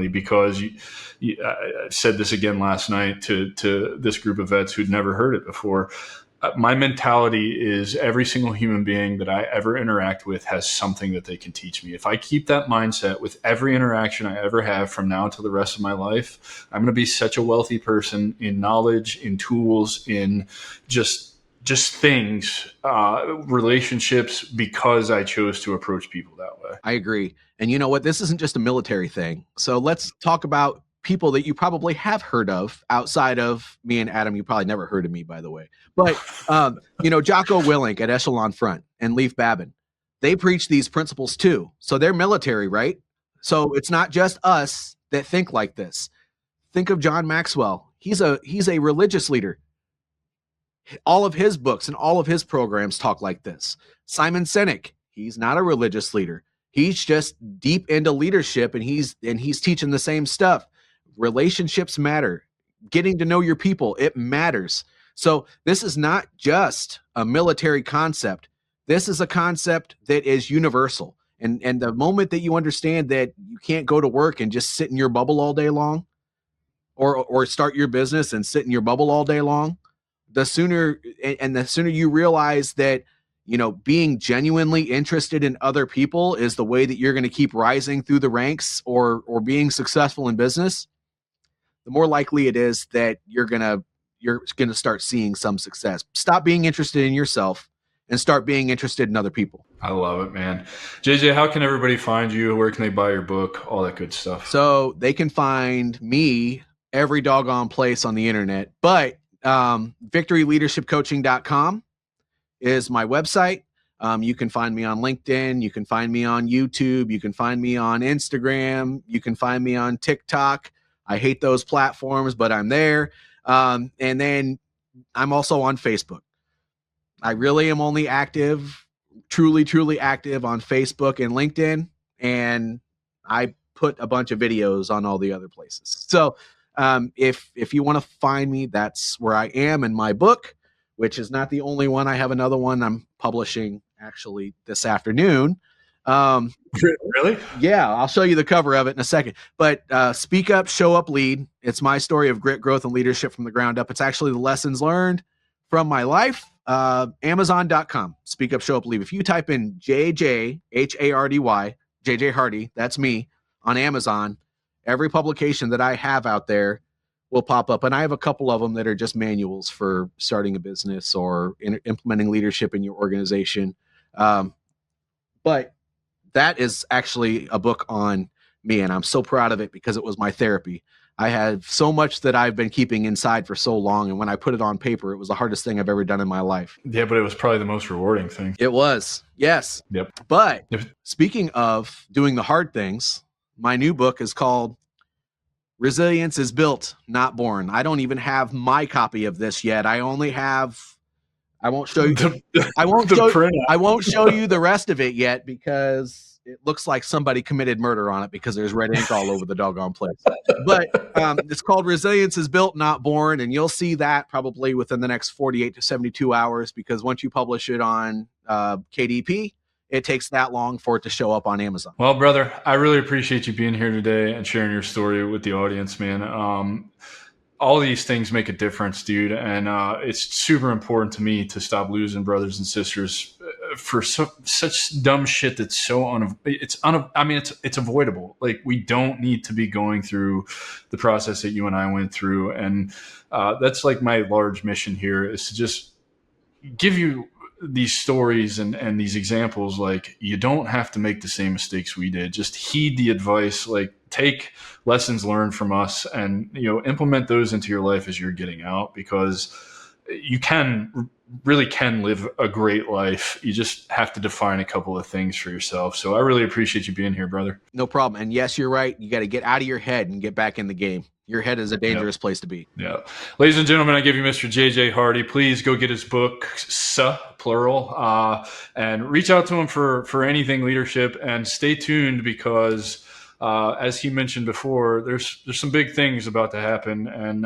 because I said this again last night to this group of vets who'd never heard it before. My mentality is every single human being that I ever interact with has something that they can teach me. If I keep that mindset with every interaction I ever have from now until the rest of my life, I'm going to be such a wealthy person in knowledge, in tools, in just things, relationships, because I chose to approach people that way. I agree. And you know what? This isn't just a military thing. So let's talk about people that you probably have heard of outside of me and Adam. You probably never heard of me, by the way. But, Jocko Willink at Echelon Front and Leif Babin, they preach these principles too. So they're military, right? So it's not just us that think like this. Think of John Maxwell. He's a religious leader. All of his books and all of his programs talk like this. Simon Sinek, he's not a religious leader. He's just deep into leadership, and he's teaching the same stuff. Relationships matter. Getting to know your people, it matters. So this is not just a military concept. This is a concept that is universal. And the moment that you understand that you can't go to work and just sit in your bubble all day long, or start your business and sit in your bubble all day long, the sooner you realize that, being genuinely interested in other people is the way that you're going to keep rising through the ranks or being successful in business, the more likely it is that you're going to start seeing some success. Stop being interested in yourself and start being interested in other people. I love it, man. JJ, how can everybody find you? Where can they buy your book? All that good stuff. So they can find me every doggone place on the internet, but victoryleadershipcoaching.com is my website. You can find me on LinkedIn. You can find me on YouTube. You can find me on Instagram. You can find me on TikTok. I hate those platforms, but I'm there. And then I'm also on Facebook. I really am only active, truly, truly active on Facebook and LinkedIn. And I put a bunch of videos on all the other places. So if you want to find me, that's where I am. In my book, which is not the only one. I have another one I'm publishing actually this afternoon. Really? Yeah, I'll show you the cover of it in a second. But Speak Up, Show Up, Lead. It's my story of grit, growth, and leadership from the ground up. It's actually the lessons learned from my life. Amazon.com, Speak Up, Show Up, Lead. If you type in JJ, Hardy, JJ Hardy, that's me, on Amazon, every publication that I have out there will pop up. And I have a couple of them that are just manuals for starting a business or implementing leadership in your organization. But that is actually a book on me, and I'm so proud of it because it was my therapy. I have so much that I've been keeping inside for so long, and when I put it on paper, it was the hardest thing I've ever done in my life. Yeah, but it was probably the most rewarding thing. It was, yes. Yep. But speaking of doing the hard things, my new book is called Resilience is Built, Not Born. I don't even have my copy of this yet. I only have... I won't show you. I won't show you the rest of it yet because it looks like somebody committed murder on it because there's red ink all over the doggone place. But it's called Resilience is Built, Not Born, and you'll see that probably within the next 48 to 72 hours because once you publish it on KDP, it takes that long for it to show up on Amazon. Well, brother, I really appreciate you being here today and sharing your story with the audience, man. all these things make a difference, dude. And it's super important to me to stop losing brothers and sisters for such dumb shit that's so it's avoidable. Like, we don't need to be going through the process that you and I went through. And that's like my large mission here, is to just give you these stories and these examples. Like, you don't have to make the same mistakes we did. Just heed the advice, like take lessons learned from us and, implement those into your life as you're getting out, because you really can live a great life. You just have to define a couple of things for yourself. So I really appreciate you being here, brother. No problem. And yes, you're right. You got to get out of your head and get back in the game. Your head is a dangerous place to be. Yeah. Ladies and gentlemen, I give you Mr. J.J. Hardy. Please go get his book, plural, and reach out to him for anything leadership, and stay tuned, because as he mentioned before, there's some big things about to happen, and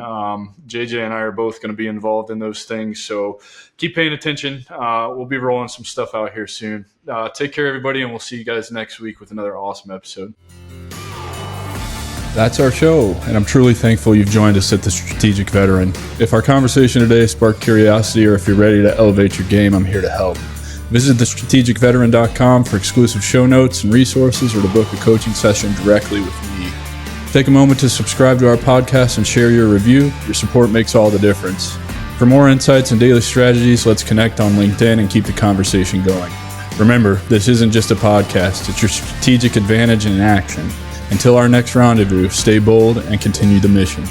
JJ and I are both going to be involved in those things. So keep paying attention. We'll be rolling some stuff out here soon. Take care, everybody, and we'll see you guys next week with another awesome episode. That's our show, and I'm truly thankful you've joined us at The Strategic Veteran. If our conversation today sparked curiosity, or if you're ready to elevate your game, I'm here to help. Visit thestrategicveteran.com for exclusive show notes and resources, or to book a coaching session directly with me. Take a moment to subscribe to our podcast and share your review. Your support makes all the difference. For more insights and daily strategies, let's connect on LinkedIn and keep the conversation going. Remember, this isn't just a podcast, it's your strategic advantage in action. Until our next rendezvous, stay bold and continue the mission.